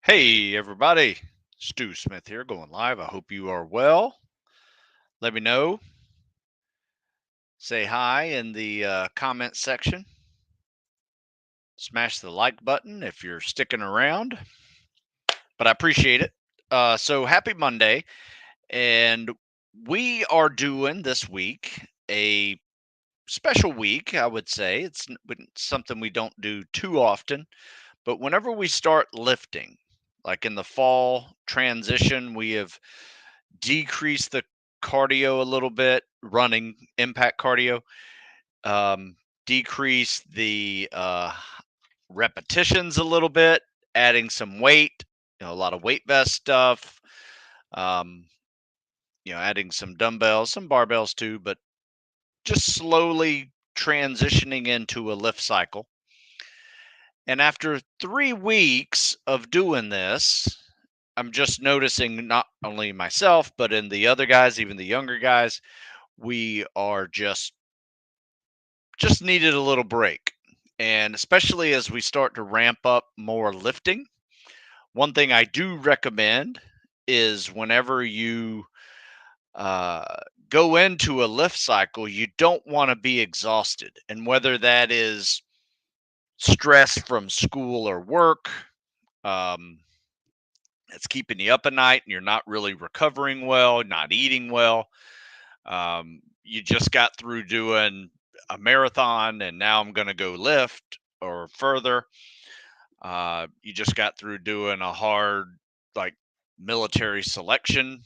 Hey, everybody. Stu Smith here, going live. I hope you are well. Let me know. Say hi in the comment section. Smash the like button if you're sticking around, but I appreciate it. So, happy Monday. And we are doing this week a special week, I would say. It's something we don't do too often, but whenever we start lifting, like in the fall transition, we have decrease the cardio a little bit, running impact cardio, um, decrease the repetitions a little bit, adding some weight, a lot of weight vest stuff, um, adding some dumbbells, some barbells too, but just slowly transitioning into a lift cycle. And after 3 weeks of doing this, I'm just noticing not only myself, but in the other guys, even the younger guys, we are just needed a little break. And especially as we start to ramp up more lifting, one thing I do recommend is whenever you uh, go into a lift cycle, you don't want to be exhausted. And whether that is stress from school or work, um, it's keeping you up at night and you're not really recovering well, not eating well. You just got through doing a marathon and now I'm going to go lift or further. You just got through doing a hard, like, military selection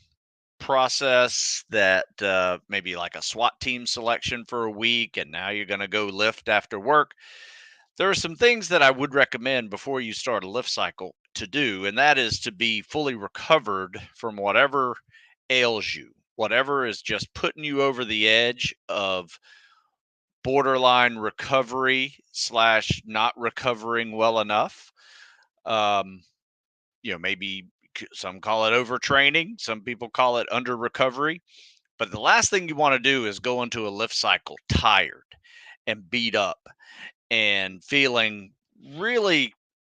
process that maybe like a SWAT team selection for a week, and now you're going to go lift after work. There are some things that I would recommend before you start a lift cycle to do, and that is to be fully recovered from whatever ails you, whatever is just putting you over the edge of borderline recovery slash not recovering well enough. Um, maybe some call it overtraining, some people call it under recovery. But the last thing you want to do is go into a lift cycle tired and beat up and feeling really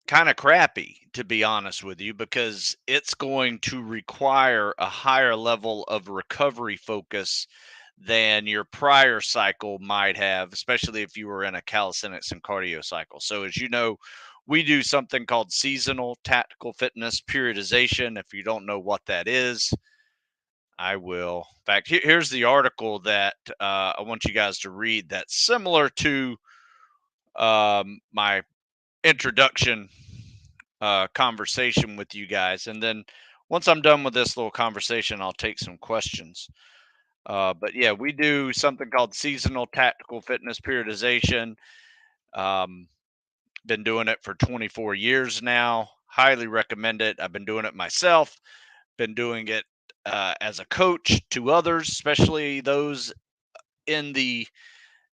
kind of crappy, to be honest with you, because it's going to require a higher level of recovery focus than your prior cycle might have, especially if you were in a calisthenics and cardio cycle. So, as you know, we do something called seasonal tactical fitness periodization. If you don't know what that is, I will. In fact, here's the article that I want you guys to read that's similar to my introduction conversation with you guys. And then once I'm done with this little conversation, I'll take some questions. But yeah, we do something called seasonal tactical fitness periodization. Um, been doing it for 24 years now. Highly recommend it. I've been doing it myself, been doing it as a coach to others, especially those in the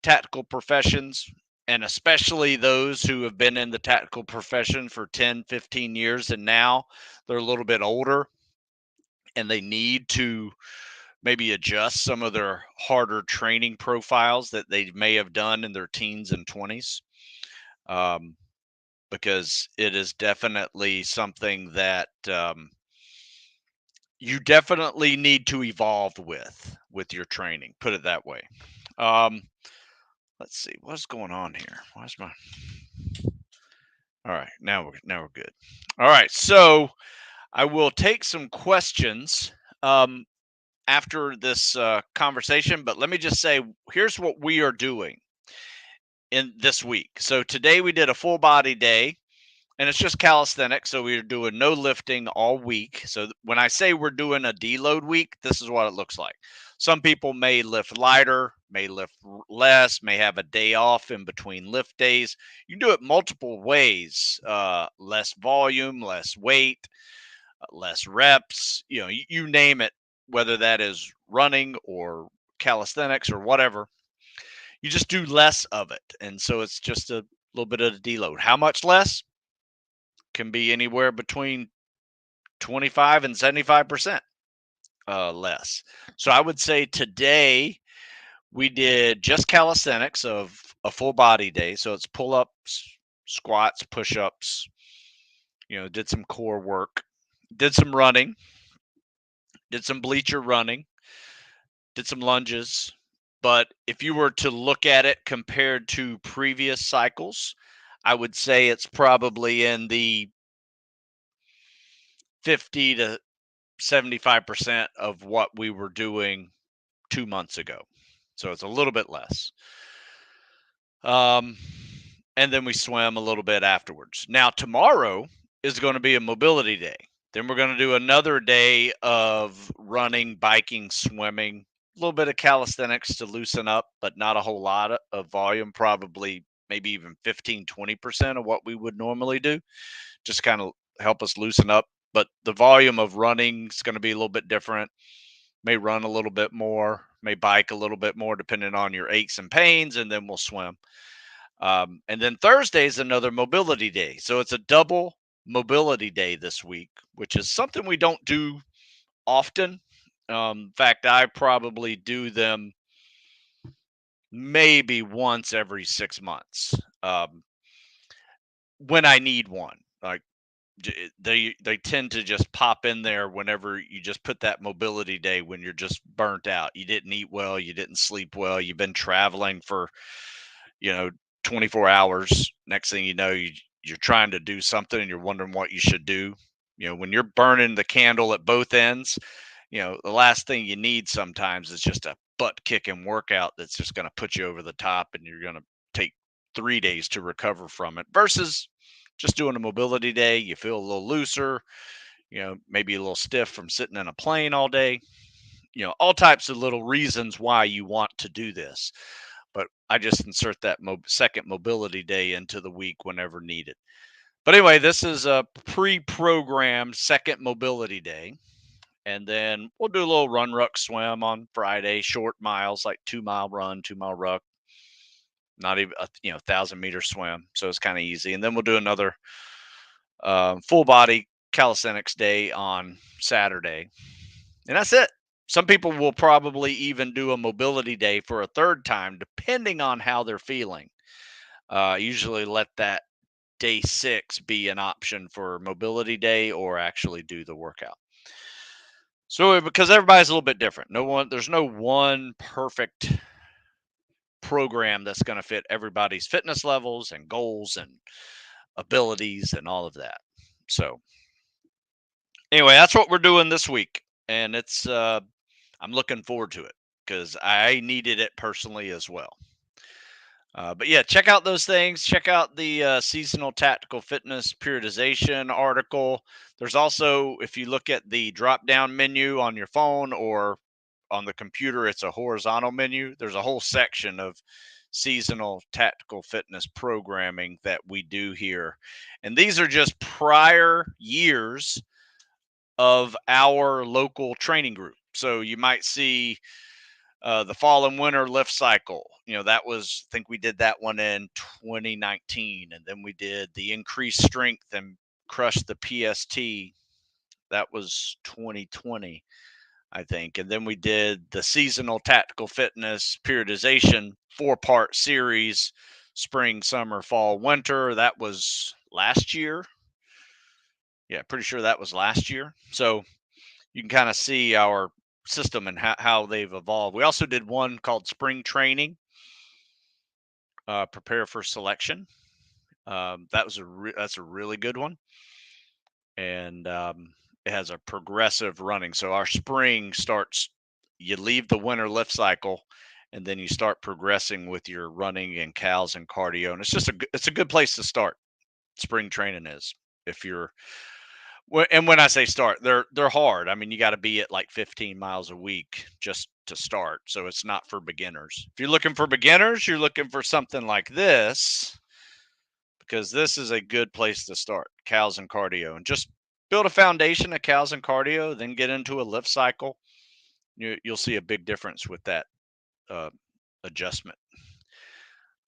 tactical professions, and especially those who have been in the tactical profession for 10, 15 years, and now they're a little bit older and they need to maybe adjust some of their harder training profiles that they may have done in their teens and 20s. Um, because it is definitely something that you definitely need to evolve with your training. Put it that way. Um, let's see what's going on here. Why's my All right, now we're good. All right, so I will take some questions um, after this conversation, but let me just say, here's what we are doing in this week. So today we did a full body day, and it's just calisthenics. So we're doing no lifting all week. So when I say we're doing a deload week, this is what it looks like. Some people may lift lighter, may lift less, may have a day off in between lift days. You can do it multiple ways: less volume, less weight, less reps. You name it. Whether that is running or calisthenics or whatever, you just do less of it, and so it's just a little bit of a deload. How much less? Can be anywhere between 25 and 75% less. So I would say today we did just calisthenics of a full body day. So it's pull ups, squats, push ups, Did some core work, did some running, did some bleacher running, did some lunges. But if you were to look at it compared to previous cycles, I would say it's probably in the 50 to 75% of what we were doing 2 months ago. So it's a little bit less. Um, and then we swim a little bit afterwards. Now, tomorrow is going to be a mobility day. Then we're going to do another day of running, biking, swimming, a little bit of calisthenics to loosen up, but not a whole lot of volume, probably maybe even 15, 20% of what we would normally do, just kind of help us loosen up. But the volume of running is going to be a little bit different. May run a little bit more, may bike a little bit more, depending on your aches and pains, and then we'll swim. And then Thursday is another mobility day. So it's a double mobility day this week, which is something we don't do often. In fact, I probably do them maybe once every 6 months, when I need one. Like they tend to just pop in there whenever you just put that mobility day when you're just burnt out. You didn't eat well, you didn't sleep well, you've been traveling for you know 24 hours. Next thing you know, you're trying to do something and you're wondering what you should do. When you're burning the candle at both ends, the last thing you need sometimes is just a butt kicking workout that's just going to put you over the top and you're going to take 3 days to recover from it versus just doing a mobility day. You feel a little looser, maybe a little stiff from sitting in a plane all day, all types of little reasons why you want to do this. But I just insert that second mobility day into the week whenever needed. But anyway, this is a pre-programmed second mobility day. And then we'll do a little run, ruck, swim on Friday, short miles, like 2 mile run, 2 mile ruck, not even a 1,000 meter swim. So it's kind of easy. And then we'll do another full body calisthenics day on Saturday. And that's it. Some people will probably even do a mobility day for a third time, depending on how they're feeling. Usually let that day 6 be an option for mobility day or actually do the workout. So because everybody's a little bit different. There's no one perfect program that's going to fit everybody's fitness levels and goals and abilities and all of that. So anyway, that's what we're doing this week. And I'm looking forward to it because I needed it personally as well. But yeah, check out those things. Check out the seasonal tactical fitness periodization article. There's also, if you look at the drop down menu on your phone or on the computer, it's a horizontal menu. There's a whole section of seasonal tactical fitness programming that we do here. And these are just prior years of our local training group. So you might see the fall and winter lift cycle. That was, I think we did that one in 2019. And then we did the increased strength and crush the PST. That was 2020, I think. And then we did the seasonal tactical fitness periodization 4-part series, spring, summer, fall, winter. That was last year. Yeah, pretty sure that was last year. So you can kind of see our system and how they've evolved. We also did one called spring training, prepare for selection. That's a really good one, and it has a progressive running. So our spring starts. You leave the winter lift cycle, and then you start progressing with your running and cals and cardio. And it's a good place to start. Spring training is if you're and when I say start, they're hard. I mean, you got to be at like 15 miles a week just to start. So it's not for beginners. If you're looking for beginners, you're looking for something like this because this is a good place to start. Cals and cardio, and just build a foundation of cals and cardio, then get into a lift cycle. You'll see a big difference with that uh, adjustment.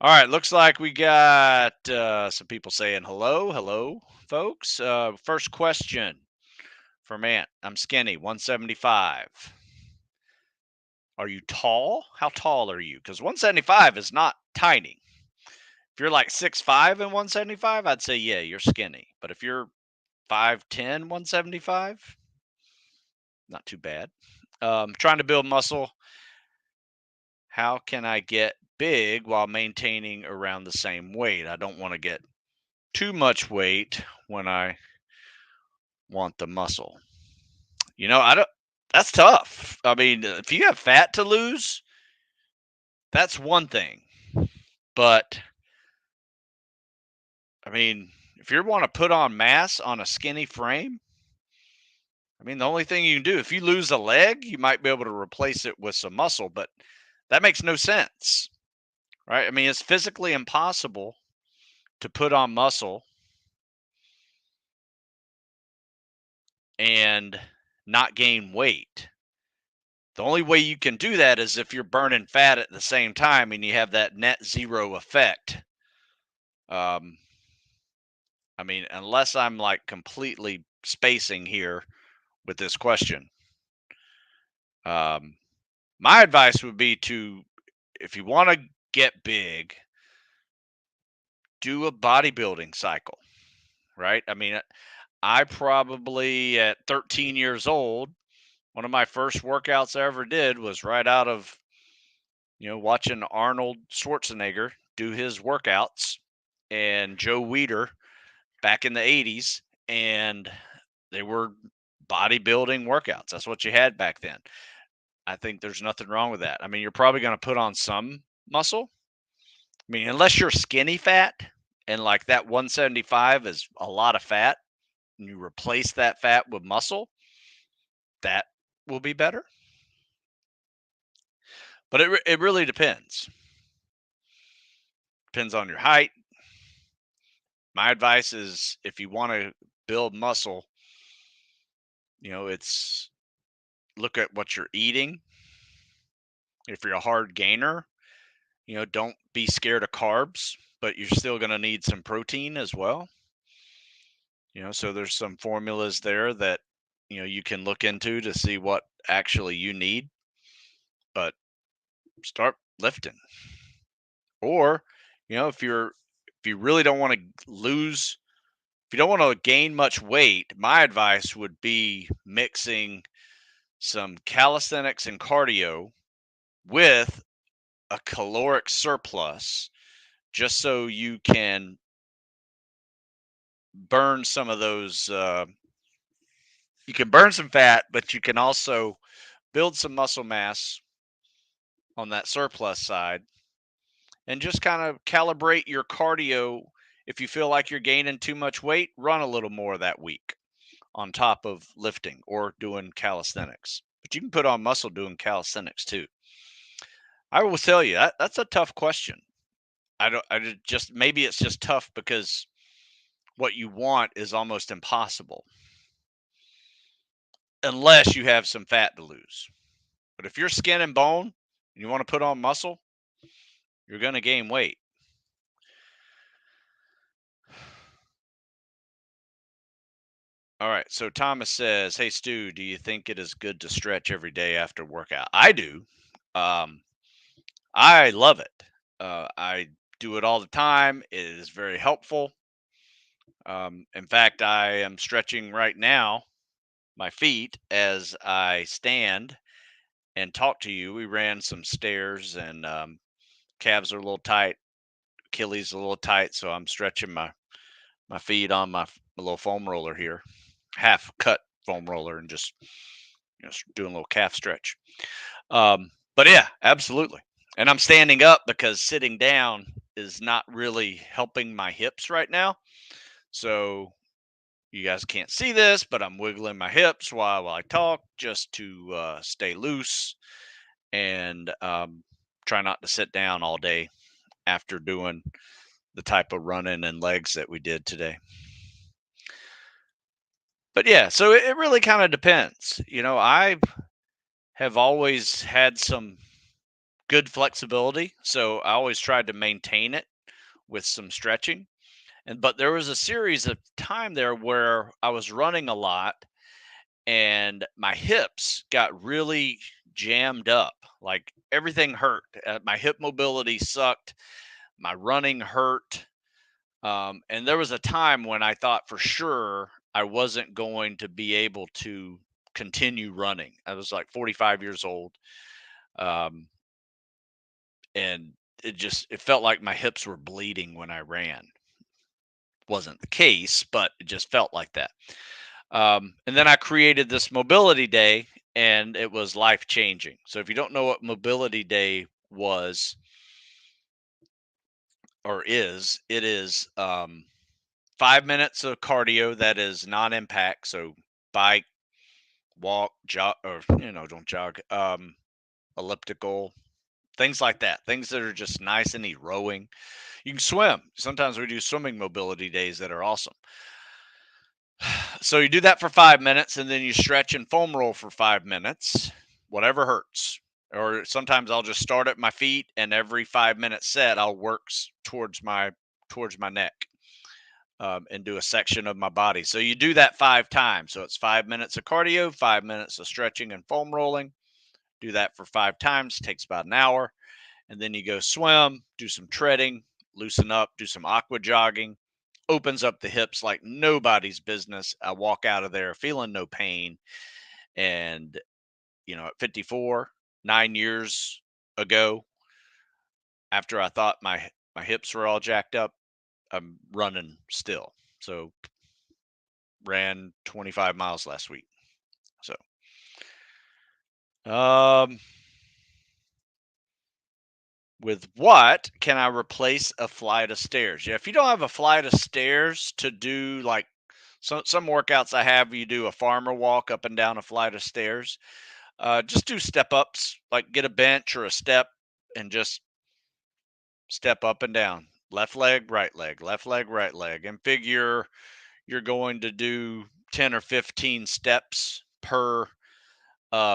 All right, looks like we got some people saying hello, hello, folks. First question from Ant. I'm skinny, 175. Are you tall? How tall are you? Because 175 is not tiny. If you're like 6'5" and 175, I'd say, yeah, you're skinny. But if you're 5'10", 175. Not too bad. Trying to build muscle. How can I get big while maintaining around the same weight? I don't want to get too much weight when I want the muscle. I don't, that's tough. I mean, if you have fat to lose, that's one thing. But I mean, if you want to put on mass on a skinny frame, I mean, the only thing you can do, if you lose a leg, you might be able to replace it with some muscle, but that makes no sense, right? I mean, it's physically impossible to put on muscle and not gain weight. The only way you can do that is if you're burning fat at the same time and you have that net zero effect. Um, I mean, unless I'm like completely spacing here with this question, um, my advice would be to, if you want to get big, do a bodybuilding cycle, right? I mean, I probably at 13 years old, one of my first workouts I ever did was right out of, watching Arnold Schwarzenegger do his workouts and Joe Weider back in the 80s. And they were bodybuilding workouts. That's what you had back then. I think there's nothing wrong with that. I mean, you're probably going to put on some muscle. I mean, unless you're skinny fat and like that 175 is a lot of fat and you replace that fat with muscle, that will be better. But it really depends. Depends on your height. My advice is if you want to build muscle, it's look at what you're eating. If you're a hard gainer, don't be scared of carbs, but you're still going to need some protein as well. So there's some formulas there that, you can look into to see what actually you need, but start lifting. Or, if you really don't want to lose, if you don't want to gain much weight, my advice would be mixing some calisthenics and cardio with a caloric surplus, just so you can burn some of those. You can burn some fat, but you can also build some muscle mass on that surplus side and just kind of calibrate your cardio. If you feel like you're gaining too much weight, run a little more that week on top of lifting or doing calisthenics. But you can put on muscle doing calisthenics too. I will tell you that's a tough question. Just maybe it's just tough because what you want is almost impossible unless you have some fat to lose. But if you're skin and bone and you want to put on muscle, you're going to gain weight. All right. So Thomas says, "Hey Stu, do you think it is good to stretch every day after workout?" I do. Um, I love it. I do it all the time. It is very helpful. In fact, I am stretching right now my feet as I stand and talk to you. We ran some stairs and calves are a little tight, Achilles a little tight, so I'm stretching my feet on my little foam roller here, half cut foam roller, and just doing a little calf stretch. But yeah, absolutely. And I'm standing up because sitting down is not really helping my hips right now. So you guys can't see this, but I'm wiggling my hips while I talk just to stay loose and try not to sit down all day after doing the type of running and legs that we did today. But yeah, so it really kind of depends. I have always had some good flexibility, so I always tried to maintain it with some stretching. But there was a series of time there where I was running a lot and my hips got really jammed up. Like everything hurt. My hip mobility sucked. My running hurt. And there was a time when I thought for sure I wasn't going to be able to continue running. I was like 45 years old. Um, and it felt like my hips were bleeding when I ran. Wasn't the case, but it just felt like that. And then I created this mobility day, and it was life changing. So if you don't know what mobility day was or is, it is 5 minutes of cardio that is non-impact. So bike, walk, jog, or don't jog. Elliptical, things like that. Things that are just nice and neat. Rowing. You can swim. Sometimes we do swimming mobility days that are awesome. So you do that for 5 minutes, and then you stretch and foam roll for 5 minutes, whatever hurts. Or sometimes I'll just start at my feet, and every 5 minute set I'll work towards my neck, and do a section of my body. So you do that 5 times. So it's 5 minutes of cardio, 5 minutes of stretching and foam rolling. Do that for 5 times. Takes about an hour, and then you go swim, do some treading, loosen up, do some aqua jogging. Opens up the hips like nobody's business. I walk out of there feeling no pain. And, at 54, 9 years ago, after I thought my hips were all jacked up, I'm running still. So ran 25 miles last week. So, um, with what can I replace a flight of stairs? Yeah, if you don't have a flight of stairs to do, like some workouts I have, you do a farmer walk up and down a flight of stairs. Just do step ups, like get a bench or a step and just step up and down. Left leg, right leg, left leg, right leg. And figure you're going to do 10 or 15 steps per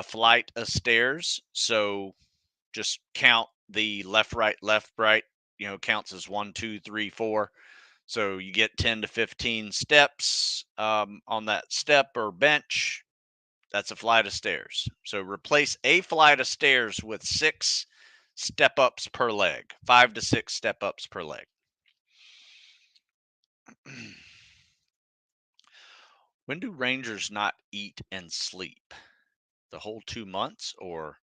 flight of stairs. So just count the left, right, counts as 1, 2, 3, 4. So you get 10 to 15 steps on that step or bench. That's a flight of stairs. So replace a flight of stairs with 6 step ups per leg, 5 to 6 step ups per leg. When do rangers not eat and sleep? The whole 2 months or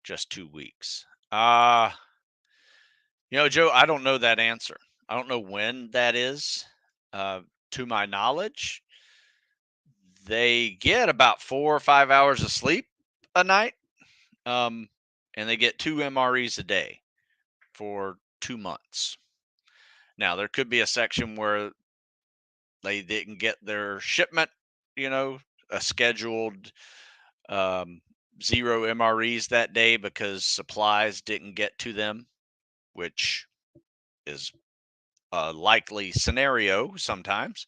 just 2 weeks? Joe, I don't know that answer. I don't know when that is. Uh, to my knowledge, they get about 4 or 5 hours of sleep a night, um, and they get 2 MREs a day for 2 months. Now, there could be a section where they didn't get their shipment, a scheduled um, 0 MREs that day because supplies didn't get to them, which is a likely scenario sometimes.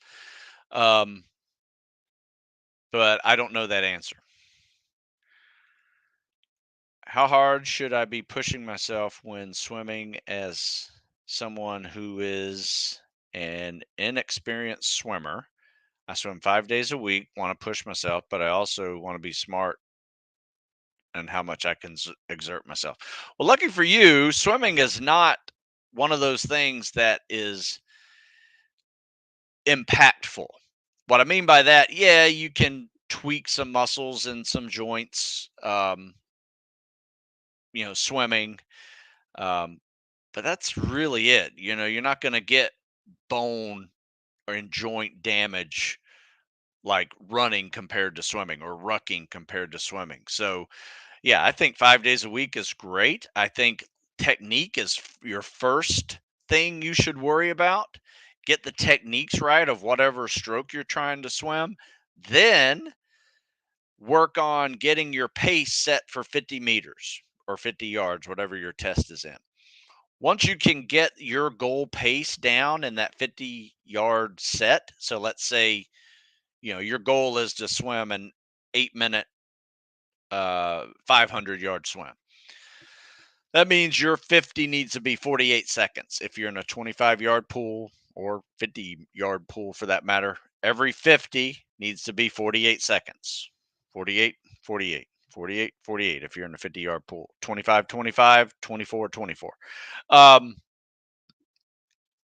Um, but I don't know that answer. How hard should I be pushing myself when swimming as someone who is an inexperienced swimmer? I swim 5 days a week, want to push myself, but I also want to be smart and how much I can exert myself. Well, lucky for you, swimming is not one of those things that is impactful. What I mean by that, yeah, you can tweak some muscles and some joints, swimming, um, but that's really it. You're not going to get bone or in joint damage like running compared to swimming or rucking compared to swimming. So, yeah, I think 5 days a week is great. I think technique is your first thing you should worry about. Get the techniques right of whatever stroke you're trying to swim. Then work on getting your pace set for 50 meters or 50 yards, whatever your test is in. Once you can get your goal pace down in that 50-yard set, so let's say, your goal is to swim an 8-minute 500-yard swim. That means your 50 needs to be 48 seconds. If you're in a 25-yard pool or 50-yard pool for that matter, every 50 needs to be 48 seconds. 48, 48, 48, 48 if you're in a 50-yard pool. 25, 25, 24, 24.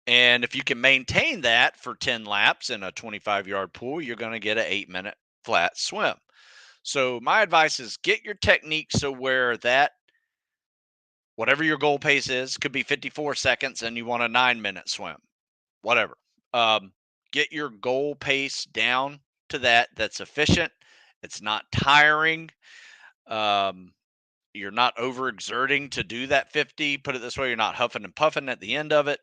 And if you can maintain that for 10 laps in a 25-yard pool, you're going to get an 8-minute flat swim. So my advice is get your technique so where that whatever your goal pace is could be 54 seconds and you want a 9-minute swim, whatever. Um, get your goal pace down to that's efficient. It's not tiring. Um, you're not overexerting to do that 50. Put it this way, you're not huffing and puffing at the end of it.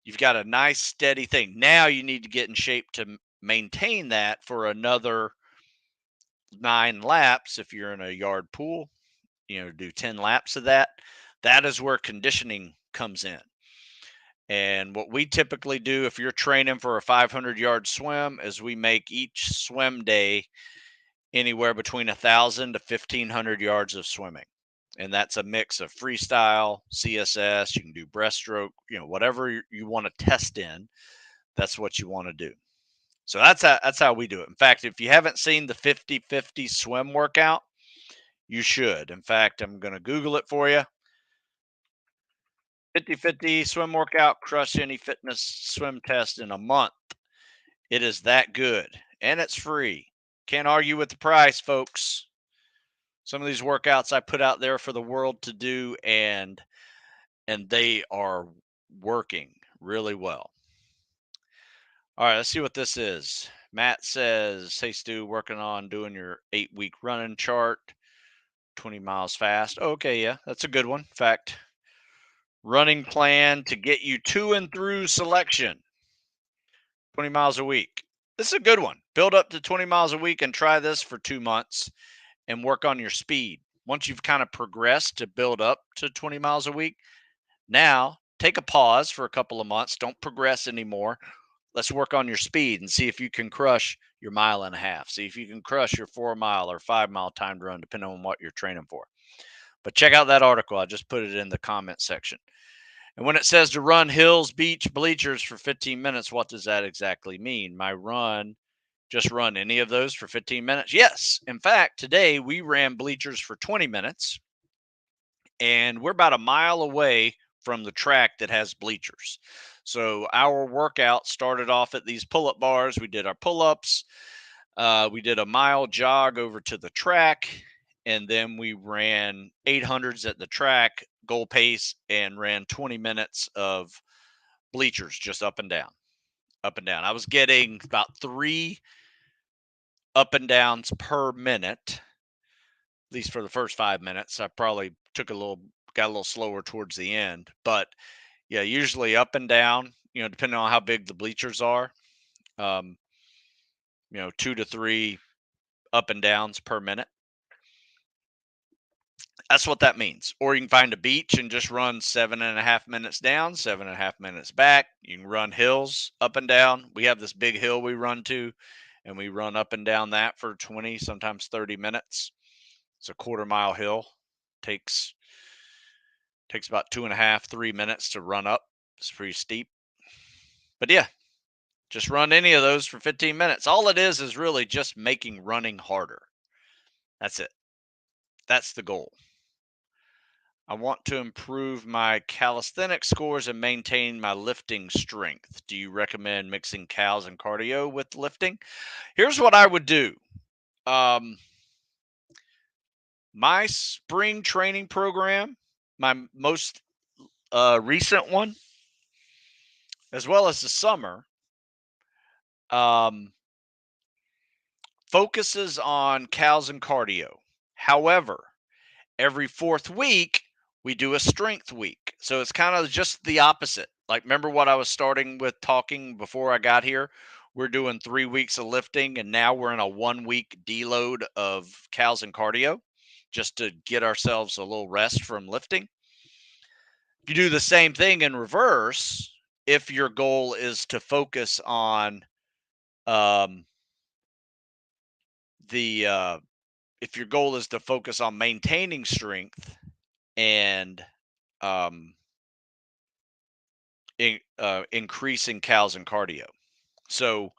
You've got a nice steady thing. Now you need to get in shape to maintain that for another 9 laps. If you're in a yard pool, do 10 laps of that. That is where conditioning comes in. And what we typically do if you're training for a 500-yard swim is we make each swim day anywhere between 1,000 to 1,500 yards of swimming. And that's a mix of freestyle, CSS, you can do breaststroke, whatever you want to test in, that's what you want to do. So that's how we do it. In fact, if you haven't seen the 50-50 swim workout, you should. In fact, I'm going to Google it for you. 50-50 swim workout, crush any fitness swim test in a month. It is that good, and it's free. Can't argue with the price, folks. Some of these workouts I put out there for the world to do, and they are working really well. All right, let's see what this is. Matt says, "Hey Stu, working on doing your 8-week running chart, 20 miles fast." Okay, yeah, that's a good one. In fact, running plan to get you to and through selection, 20 miles a week. This is a good one. Build up to 20 miles a week and try this for 2 months and work on your speed. Once you've kind of progressed to build up to 20 miles a week, now take a pause for a couple of months. Don't progress anymore. Let's work on your speed and see if you can crush your 1.5 miles. See if you can crush your 4-mile or 5-mile timed run, depending on what you're training for. But check out that article. I just put it in the comment section. And when it says to run hills, beach, bleachers for 15 minutes, what does that exactly mean? My run, just run any of those for 15 minutes? Yes. In fact, today we ran bleachers for 20 minutes, and we're about a mile away from the track that has bleachers. So our workout started off at these pull-up bars. We did our pull-ups. We did a mile jog over to the track, and then we ran 800s at the track, goal pace, and ran 20 minutes of bleachers just up and down, up and down. I was getting about 3 up and downs per minute, at least for the first 5 minutes. I probably got a little slower towards the end, but yeah, usually up and down, depending on how big the bleachers are, um, 2 to 3 up and downs per minute. That's what that means. Or you can find a beach and just run 7.5 minutes down, 7.5 minutes back. You can run hills up and down. We have this big hill we run to, and we run up and down that for 20, sometimes 30 minutes. It's a 1/4 mile hill. Takes about 2.5, 3 minutes to run up. It's pretty steep. But yeah, just run any of those for 15 minutes. All it is really just making running harder. That's it. That's the goal. I want to improve my calisthenic scores and maintain my lifting strength. Do you recommend mixing cals and cardio with lifting? Here's what I would do. My spring training program, my most recent one, as well as the summer, focuses on cals and cardio. However, every 4th week, we do a strength week. So it's kind of just the opposite. Like, remember what I was starting with talking before I got here? We're doing 3 weeks of lifting, and now we're in a 1-week deload of cals and cardio just to get ourselves a little rest from lifting. You do the same thing in reverse if your goal is to focus on if your goal is to focus on maintaining strength and increasing cals and cardio. So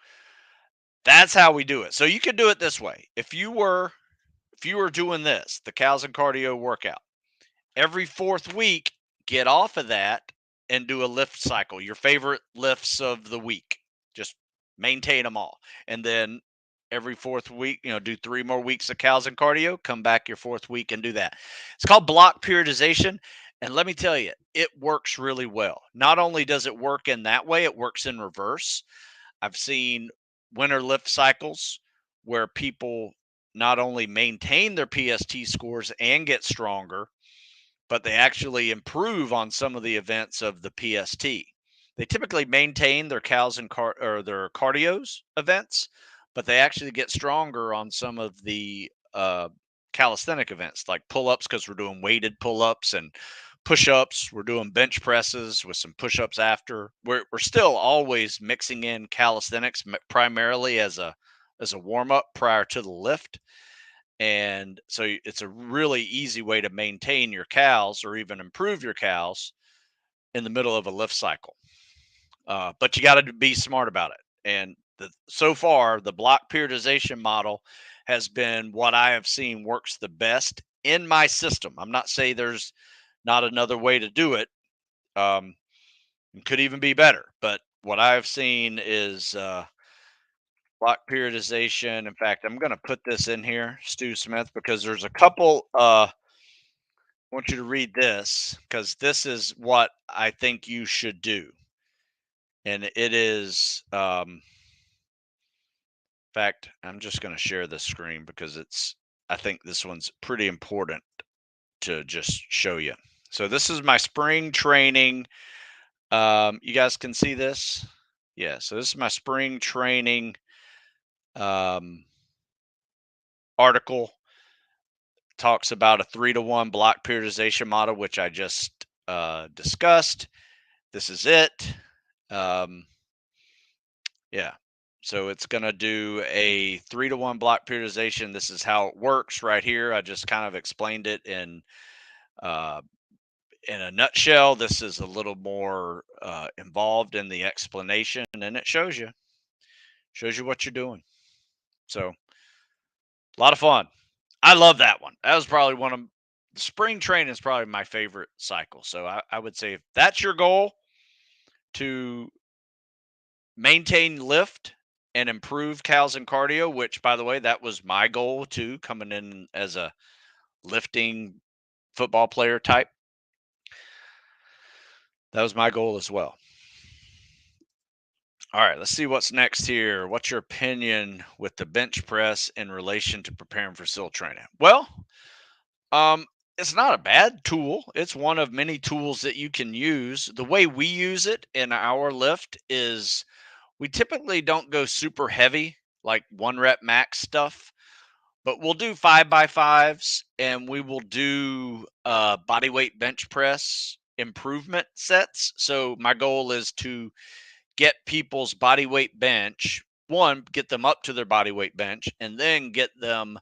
that's how we do it. So you could do it this way. If you were doing this, the cals and cardio workout, every 4th week, get off of that and do a lift cycle, your favorite lifts of the week. Just maintain them all. And then every fourth week, do 3 more weeks of cows and cardio, come back your fourth week and do that. It's called block periodization. And let me tell you, it works really well. Not only does it work in that way, it works in reverse. I've seen winter lift cycles where people not only maintain their PST scores and get stronger, but they actually improve on some of the events of the PST. They typically maintain their cows and or their cardios events, but they actually get stronger on some of the calisthenic events like pull-ups, because we're doing weighted pull-ups, and push-ups. We're doing bench presses with some push-ups after. We're still always mixing in calisthenics primarily as a warm-up prior to the lift. And so it's a really easy way to maintain your cows or even improve your cows in the middle of a lift cycle. But you got to be smart about it. And so far, the block periodization model has been what I have seen works the best in my system. I'm not saying there's not another way to do it. It could even be better. But what I have seen is block periodization. In fact, I'm going to put this in here, Stu Smith, because there's a couple. I want you to read this because this is what I think you should do. And it is, in fact, I'm just going to share this screen because I think this one's pretty important to just show you. So this is my spring training. You guys can see this. Yeah. So this is my spring training article. Talks about a 3-to-1 block periodization model, which I just discussed. This is it. Yeah. So it's going to do a 3-to-1 block periodization. This is how it works right here. I just kind of explained it in a nutshell. This is a little more involved in the explanation, and it shows you what you're doing. So a lot of fun. I love that one. That was probably one of spring training is probably my favorite cycle. So I would say if that's your goal, to maintain lift and improve cows and cardio, which by the way, that was my goal too, coming in as a lifting football player type. That was my goal as well. All right, let's see what's next here. What's your opinion with the bench press in relation to preparing for SEAL training? Well, it's not a bad tool. It's one of many tools that you can use. The way we use it in our lift is we typically don't go super heavy, like 1 rep max stuff, but we'll do 5x5s, and we will do body weight bench press improvement sets. So my goal is to get people's body weight bench, one, get them up to their body weight bench, and then get them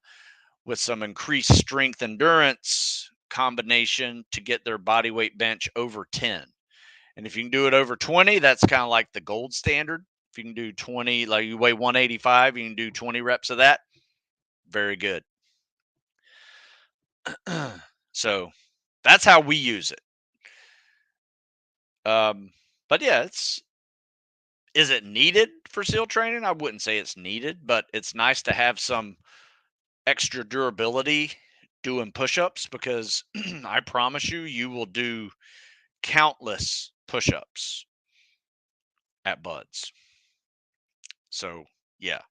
with some increased strength endurance combination to get their body weight bench over 10. And if you can do it over 20, that's kind of like the gold standard. If you can do 20, like you weigh 185, you can do 20 reps of that. Very good. So that's how we use it. But yeah, is it needed for SEAL training? I wouldn't say it's needed, but it's nice to have some extra durability doing push-ups, because I promise you will do countless push-ups at buds. So yeah,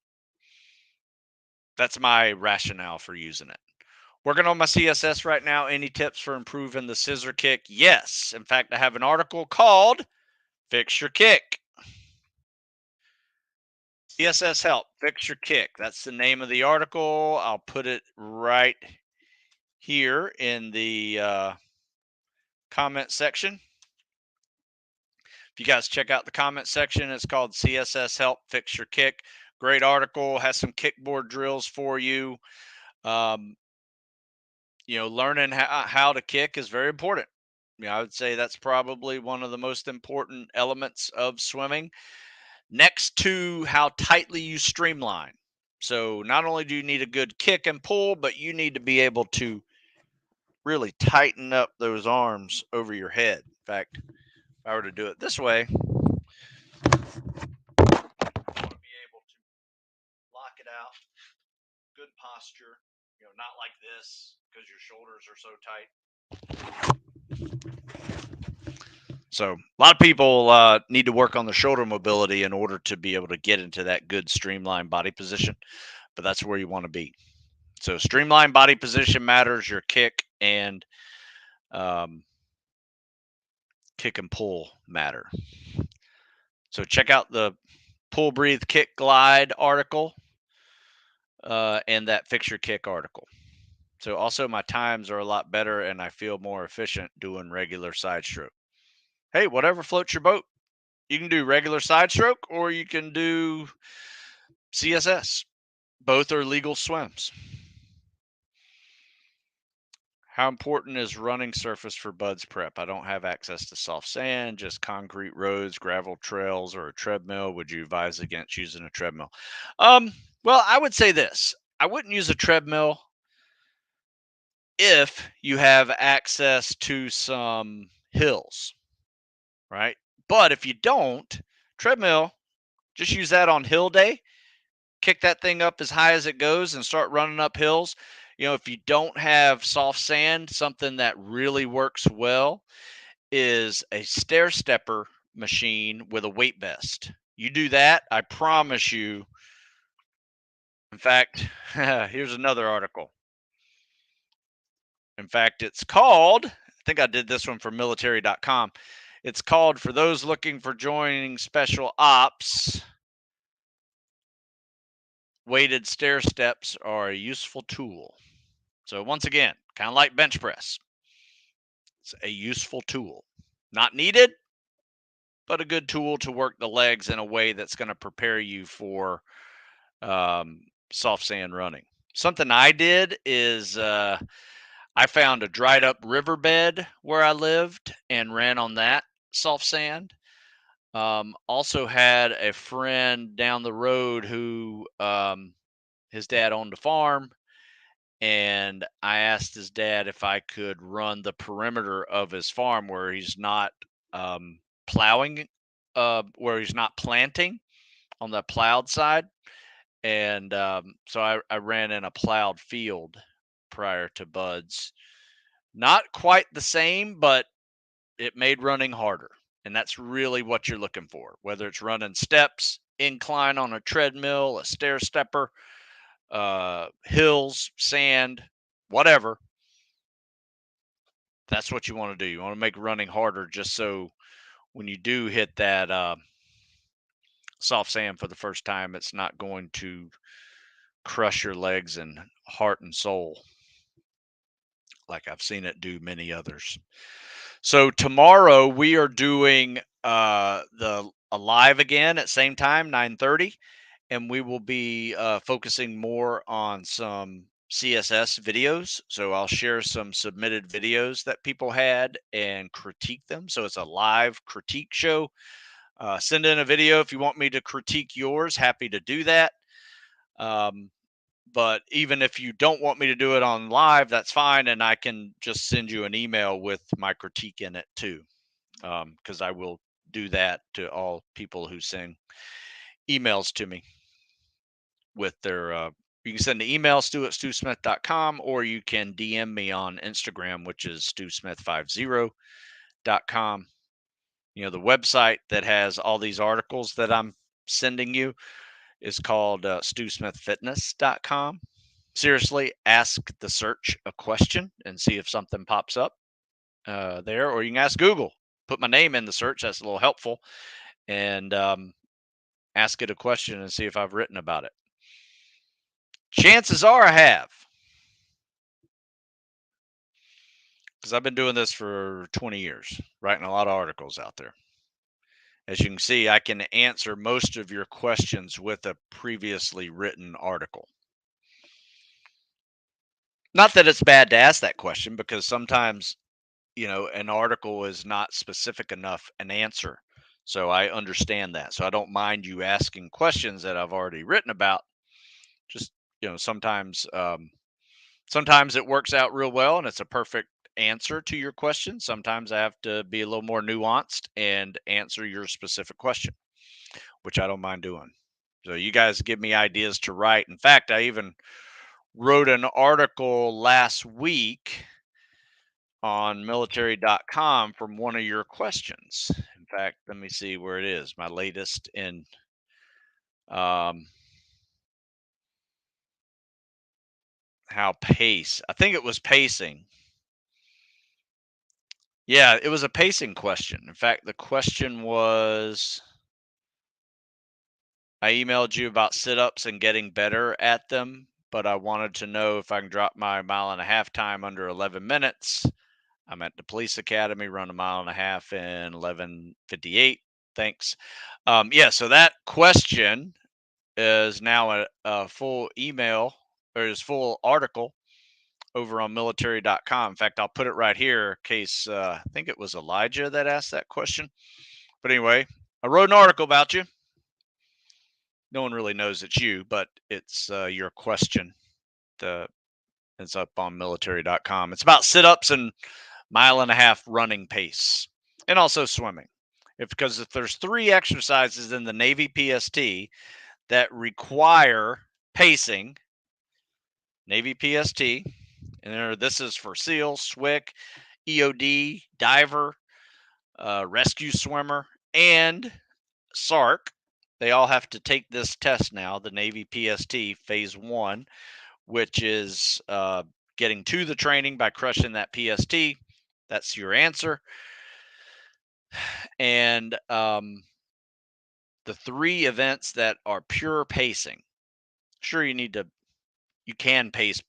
that's my rationale for using it. Working on my CSS right now. Any tips for improving the scissor kick? Yes. In fact, I have an article called Fix Your Kick. CSS Help, Fix Your Kick. That's the name of the article. I'll put it right here in the comment section. If you guys check out the comment section, it's called CSS Help, Fix Your Kick. Great article. Has some kickboard drills for you. Learning how to kick is very important. I would say that's probably one of the most important elements of swimming, next to how tightly you streamline. So not only do you need a good kick and pull, but you need to be able to really tighten up those arms over your head. In fact, if I were to do it this way, I want to be able to lock it out, good posture, not like this because your shoulders are so tight. So a lot of people need to work on the shoulder mobility in order to be able to get into that good streamlined body position, but that's where you want to be. So streamlined body position matters, your um, kick and pull matter. So check out the pull, breathe, kick, glide article and that fix your kick article. So also my times are a lot better and I feel more efficient doing regular side stroke. Hey, whatever floats your boat. You can do regular side stroke or you can do CSS. Both are legal swims. How important is running surface for buds prep? I don't have access to soft sand, just concrete roads, gravel trails, or a treadmill. Would you advise against using a treadmill? Well, I would say this. I wouldn't use a treadmill if you have access to some hills, right? But if you don't, treadmill, just use that on hill day. Kick that thing up as high as it goes and start running up hills. If you don't have soft sand, something that really works well is a stair stepper machine with a weight vest. You do that, I promise you. In fact, here's another article. In fact, it's called, I think I did this one for military.com. It's called, for those looking for joining special ops, weighted stair steps are a useful tool. So once again, kind of like bench press, it's a useful tool. Not needed, but a good tool to work the legs in a way that's going to prepare you for soft sand running. Something I did is I found a dried up riverbed where I lived and ran on that soft sand. Also had a friend down the road who his dad owned a farm, and I asked his dad if I could run the perimeter of his farm where he's not plowing, where he's not planting on the plowed side. And so I ran in a plowed field prior to buds. Not quite the same, but it made running harder. And that's really what you're looking for, whether it's running steps, incline on a treadmill, a stair stepper, hills, sand, whatever. That's what you want to do. You want to make running harder just so when you do hit that soft sand for the first time, it's not going to crush your legs and heart and soul like I've seen it do many others. So tomorrow we are doing the live again at same time, 9:30, and we will be focusing more on some CSS videos. So I'll share some submitted videos that people had and critique them. So it's a live critique show. Send in a video if you want me to critique yours. Happy to do that. But even if you don't want me to do it on live, that's fine. And I can just send you an email with my critique in it too. Because I will do that to all people who send emails to me with their, you can send the email, stu@stewsmith.com, or you can DM me on Instagram, which is stewsmith50.com. The website that has all these articles that I'm sending you is called stewsmithfitness.com. Seriously, ask the search a question and see if something pops up there, or you can ask Google. Put my name in the search. That's a little helpful. And ask it a question and see if I've written about it. Chances are I have, because I've been doing this for 20 years, writing a lot of articles out there. As you can see, I can answer most of your questions with a previously written article. Not that it's bad to ask that question, because sometimes, an article is not specific enough an answer. So I understand that. So I don't mind you asking questions that I've already written about. Just, sometimes it works out real well and it's a perfect answer to your question. Sometimes I have to be a little more nuanced and answer your specific question, which I don't mind doing. So you guys give me ideas to write. In fact, I even wrote an article last week on military.com from one of your questions. In fact, let me see where it is. My latest in um, how pace. I think it was pacing. Yeah, it was a pacing question. In fact, the question was, I emailed you about sit ups and getting better at them, but I wanted to know if I can drop my mile and a half time under 11 minutes. I'm at the police academy, run a mile and a half in 11:58. Thanks. Yeah, so that question is now a full email or is full article over on military.com. In fact, I'll put it right here in case I think it was Elijah that asked that question. But anyway, I wrote an article about you. No one really knows it's you, but it's your question. It's up on military.com. It's about sit ups and mile and a half running pace and also swimming. Because if there's 3 exercises in the Navy PST that require pacing, Navy PST, and this is for SEAL, SWIC, EOD, diver, rescue swimmer, and SARC. They all have to take this test now, the Navy PST Phase 1, which is getting to the training by crushing that PST. That's your answer. And the 3 events that are pure pacing. Sure, you can pace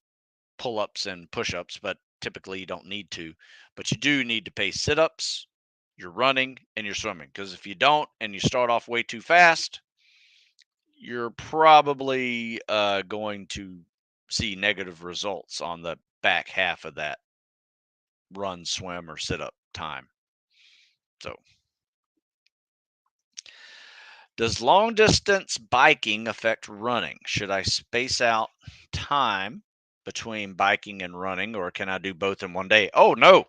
pull ups and push ups, but typically you don't need to. But you do need to pace sit ups, you're running, and you're swimming. Because if you don't and you start off way too fast, you're probably going to see negative results on the back half of that run, swim, or sit up time. So, does long distance biking affect running? Should I space out time between biking and running, or can I do both in one day? Oh, no,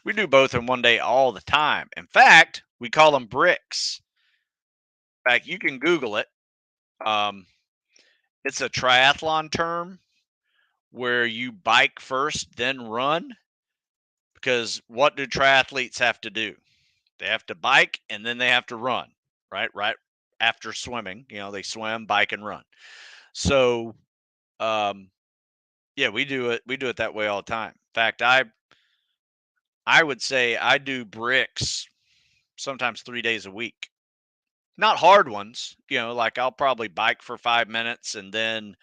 we do both in one day all the time. In fact, we call them bricks. In fact, you can Google it. Um, it's a triathlon term where you bike first, then run. Because what do triathletes have to do? They have to bike and then they have to run, right? Right after swimming, they swim, bike, and run. So, um, yeah, we do it. We do it that way all the time. In fact, I would say I do bricks sometimes 3 days a week. Not hard ones, like I'll probably bike for 5 minutes and then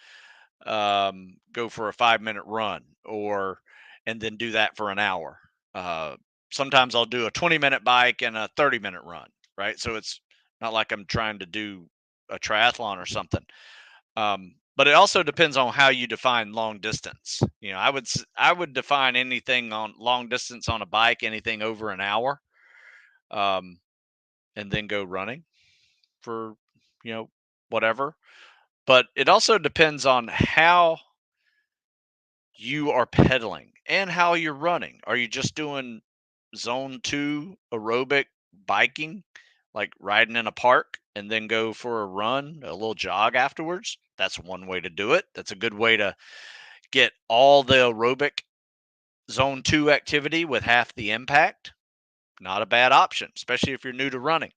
go for a 5 minute run, and then do that for an hour. Uh, Sometimes I'll do a 20-minute bike and a 30-minute run, right? So it's not like I'm trying to do a triathlon or something. But it also depends on how you define long distance. I would define anything on long distance on a bike, anything over an hour, um, and then go running for you know whatever. But it also depends on how you are pedaling and how you're running. Are you just doing zone 2 aerobic biking, like riding in a park and then go for a run, a little jog afterwards? That's one way to do it. That's a good way to get all the aerobic zone 2 activity with half the impact. Not a bad option, especially if you're new to running.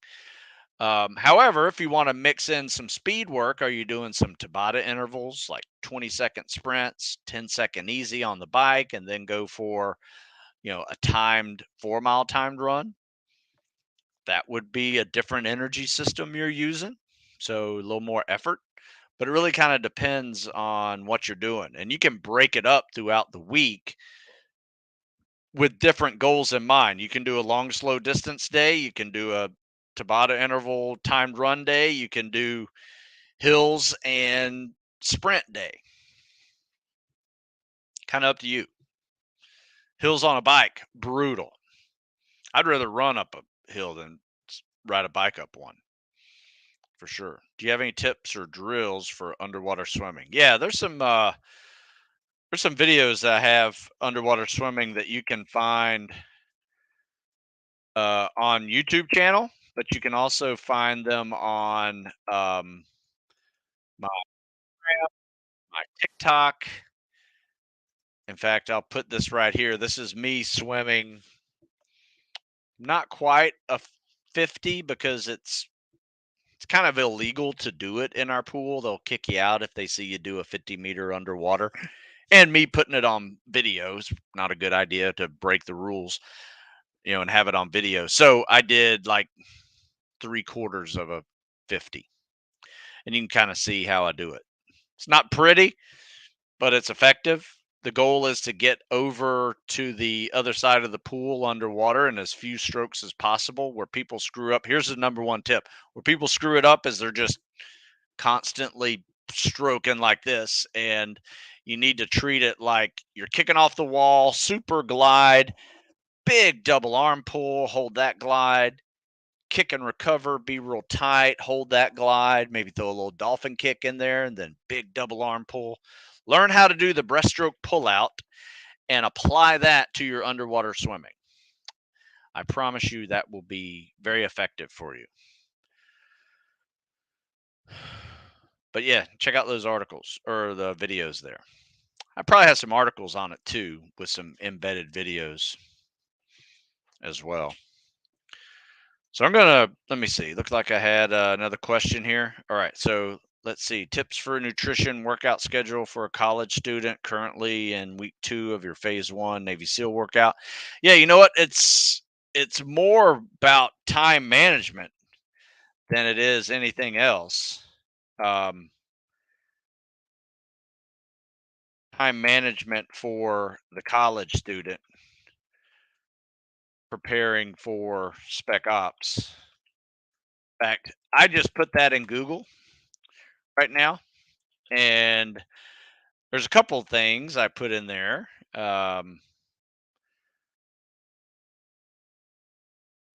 However, if you want to mix in some speed work, are you doing some Tabata intervals like 20-second sprints, 10-second easy on the bike, and then go for, a timed 4 mile timed run? That would be a different energy system you're using. So a little more effort, but it really kind of depends on what you're doing. And you can break it up throughout the week with different goals in mind. You can do a long, slow distance day. You can do a Tabata interval timed run day. You can do hills and sprint day. Kind of up to you. Hills on a bike, brutal. I'd rather run up a hill than ride a bike up one, for sure. Do you have any tips or drills for underwater swimming? Yeah, there's There's some videos I have underwater swimming that you can find on YouTube channel, but you can also find them on my my TikTok. In fact, I'll put this right here. This is me swimming, not quite a 50 because it's kind of illegal to do it in our pool. They'll kick you out if they see you do a 50-meter underwater. And me putting it on video is not a good idea to break the rules, and have it on video. So I did like 3/4 of a 50, and you can kind of see how I do it. It's not pretty, but it's effective. The goal is to get over to the other side of the pool underwater in as few strokes as possible. Where people screw up, here's the number one tip: where people screw it up is they're just constantly stroking like this, and you need to treat it like you're kicking off the wall, super glide, big double arm pull, hold that glide, kick and recover, be real tight, hold that glide, maybe throw a little dolphin kick in there, and then big double arm pull. Learn how to do the breaststroke pullout and apply that to your underwater swimming. I promise you that will be very effective for you. But yeah, check out those articles or the videos there. I probably have some articles on it too with some embedded videos as well. So I'm gonna let me see. Looks like I had another question here. All right, so let's see. Tips for nutrition workout schedule for a college student currently in week 2 of your phase 1 Navy SEAL workout. Yeah, you know what? It's more about time management than it is anything else. Um, Time management for the college student preparing for spec ops. In fact, I just put that in Google right now, and there's a couple of things I put in there. Yeah,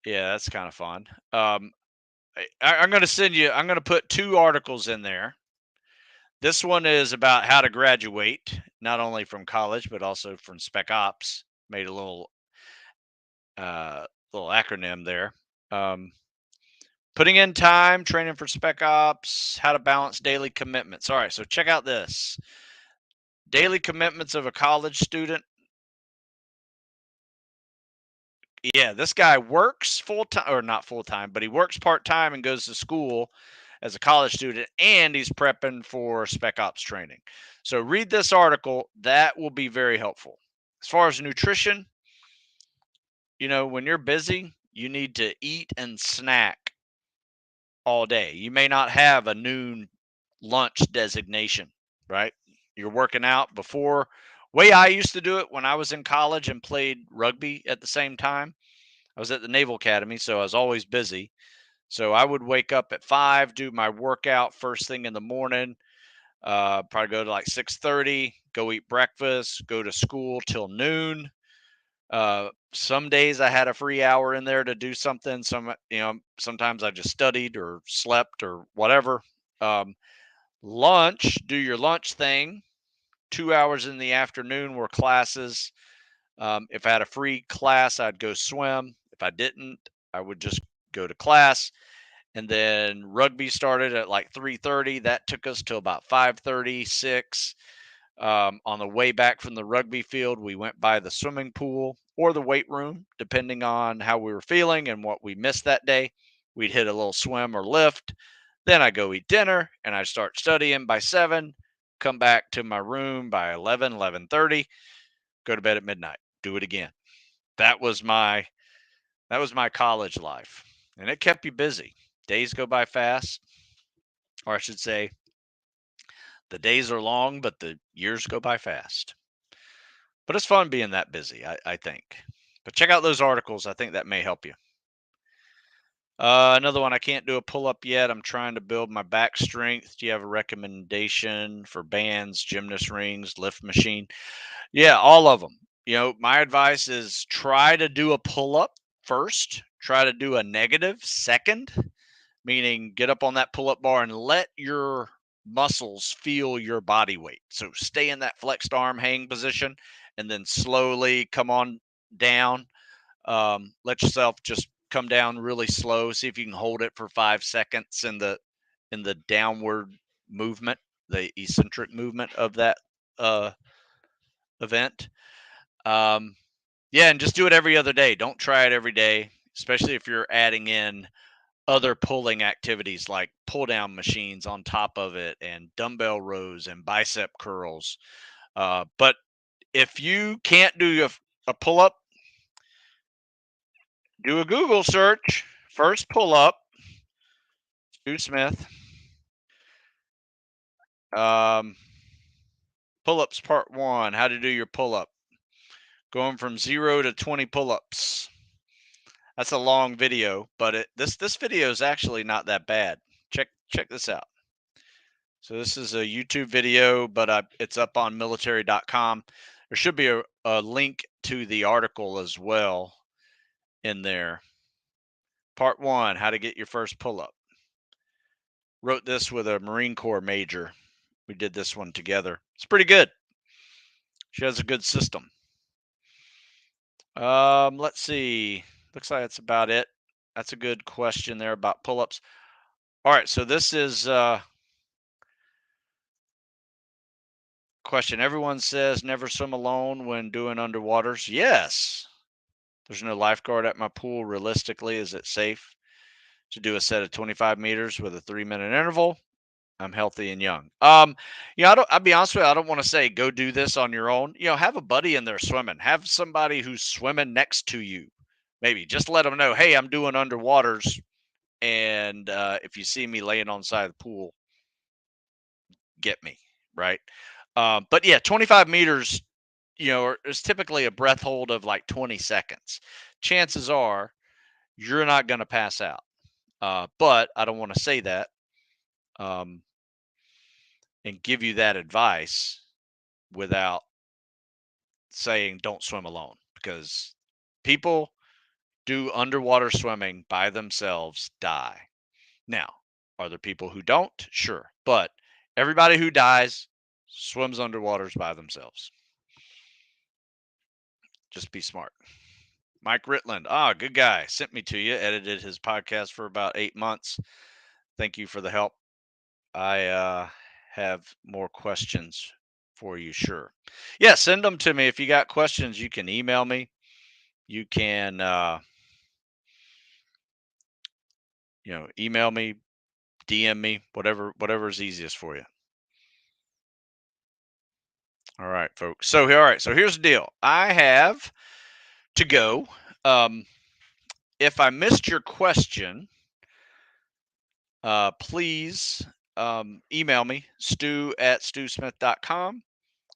that's kind of fun. I'm going to send you. I'm going to put 2 articles in there. This one is about how to graduate, not only from college but also from spec ops. Made a uh, little acronym there. Um, Putting in time, training for spec ops, how to balance daily commitments. All right, so check out this. Daily commitments of a college student. Yeah, this guy works full time, or not full time, but he works part time and goes to school as a college student, and he's prepping for spec ops training. So read this article, that will be very helpful. As far as nutrition, when you're busy, you need to eat and snack all day. You may not have a noon lunch designation, right? You're working out before. Way I used to do it when I was in college and played rugby at the same time. I was at the Naval Academy, so I was always busy. So I would wake up at 5, do my workout first thing in the morning. Probably go to like 6:30, go eat breakfast, go to school till noon. Some days I had a free hour in there to do something. Sometimes I just studied or slept or whatever. Um, Lunch, do your lunch thing. 2 hours in the afternoon were classes. If I had a free class, I'd go swim. If I didn't, I would just go to class. And then rugby started at like 3:30. That took us till about 5:30, 6. On the way back from the rugby field, we went by the swimming pool or the weight room, depending on how we were feeling and what we missed that day. We'd hit a little swim or lift. Then I go eat dinner and I start studying by 7, come back to my room by 11, 11:30, go to bed at midnight, do it again. That was my college life. And it kept you busy. Days go by fast, or I should say the days are long, but the years go by fast. But it's fun being that busy, I think. But check out those articles. I think that may help you. Another one, I can't do a pull up yet. I'm trying to build my back strength. Do you have a recommendation for bands, gymnast rings, lift machine? Yeah, all of them. My advice is try to do a pull up first, try to do a negative second, meaning get up on that pull up bar and let your muscles feel your body weight. So stay in that flexed arm hang position and then slowly come on down. Let yourself just come down really slow. See if you can hold it for 5 seconds in the downward movement, the eccentric movement of that uh, event. Um, yeah, and just do it every other day. Don't try it every day, especially if you're adding in other pulling activities like pull down machines on top of it and dumbbell rows and bicep curls. But if you can't do a pull up, do a Google search. First pull up, Stu Smith. Um, pull ups part one, how to do your pull up. Going from 0 to 20 pull ups. That's a long video, but this video is actually not that bad. Check this out. So this is a YouTube video, but it's up on military.com. There should be a link to the article as well in there. Part one, how to get your first pull-up. Wrote this with a Marine Corps major. We did this one together. It's pretty good. She has a good system. Let's see. Looks like that's about it. That's a good question there about pull-ups. All right, so this is question. Everyone says never swim alone when doing underwaters. Yes. There's no lifeguard at my pool. Realistically, is it safe to do a set of 25 meters with a 3-minute interval? I'm healthy and young. I'll be honest with you. I don't want to say go do this on your own. Have a buddy in there swimming. Have somebody who's swimming next to you. Maybe just let them know, hey, I'm doing underwaters, and if you see me laying on the side of the pool, get me, right? But yeah, 25 meters, is typically a breath hold of like 20 seconds. Chances are you're not going to pass out. But I don't want to say that um, and give you that advice without saying don't swim alone, because people do underwater swimming by themselves die. Now, are there people who don't? Sure. But everybody who dies swims underwaters by themselves. Just be smart. Mike Ritland, good guy. Sent me to you. Edited his podcast for about 8 months. Thank you for the help. I have more questions for you, sure. Yeah, send them to me. If you got questions, you can email me. You can, email me, DM me, whatever is easiest for you. All right, folks. So here's the deal. I have to go. If I missed your question, please email me, stu@stewsmith.com.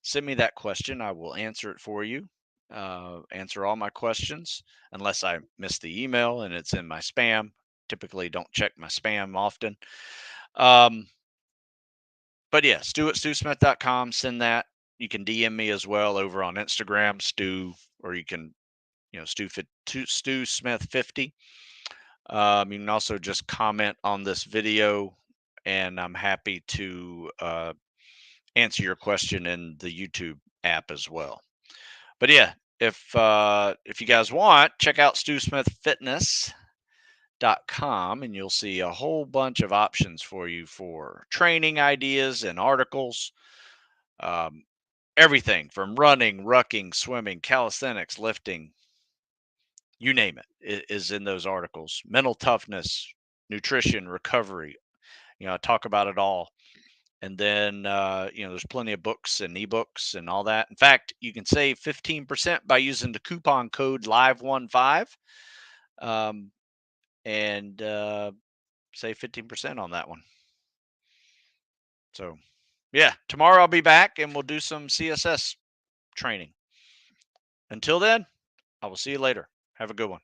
Send me that question. I will answer it for you. Answer all my questions unless I miss the email and it's in my spam. Typically don't check my spam often. But yeah, stu@stewsmith.com. Send that. You can DM me as well over on Instagram, Stu, or you can, Stu Smith 50. You can also just comment on this video, and I'm happy to answer your question in the YouTube app as well. But yeah, if you guys want, check out stewsmithfitness.com, and you'll see a whole bunch of options for you for training ideas and articles. Everything from running, rucking, swimming, calisthenics, lifting, you name it is in those articles. Mental toughness, nutrition, recovery. I talk about it all. And then, there's plenty of books and ebooks and all that. In fact, you can save 15% by using the coupon code LIVE15 and save 15% on that one. So, yeah, tomorrow I'll be back and we'll do some CSS training. Until then, I will see you later. Have a good one.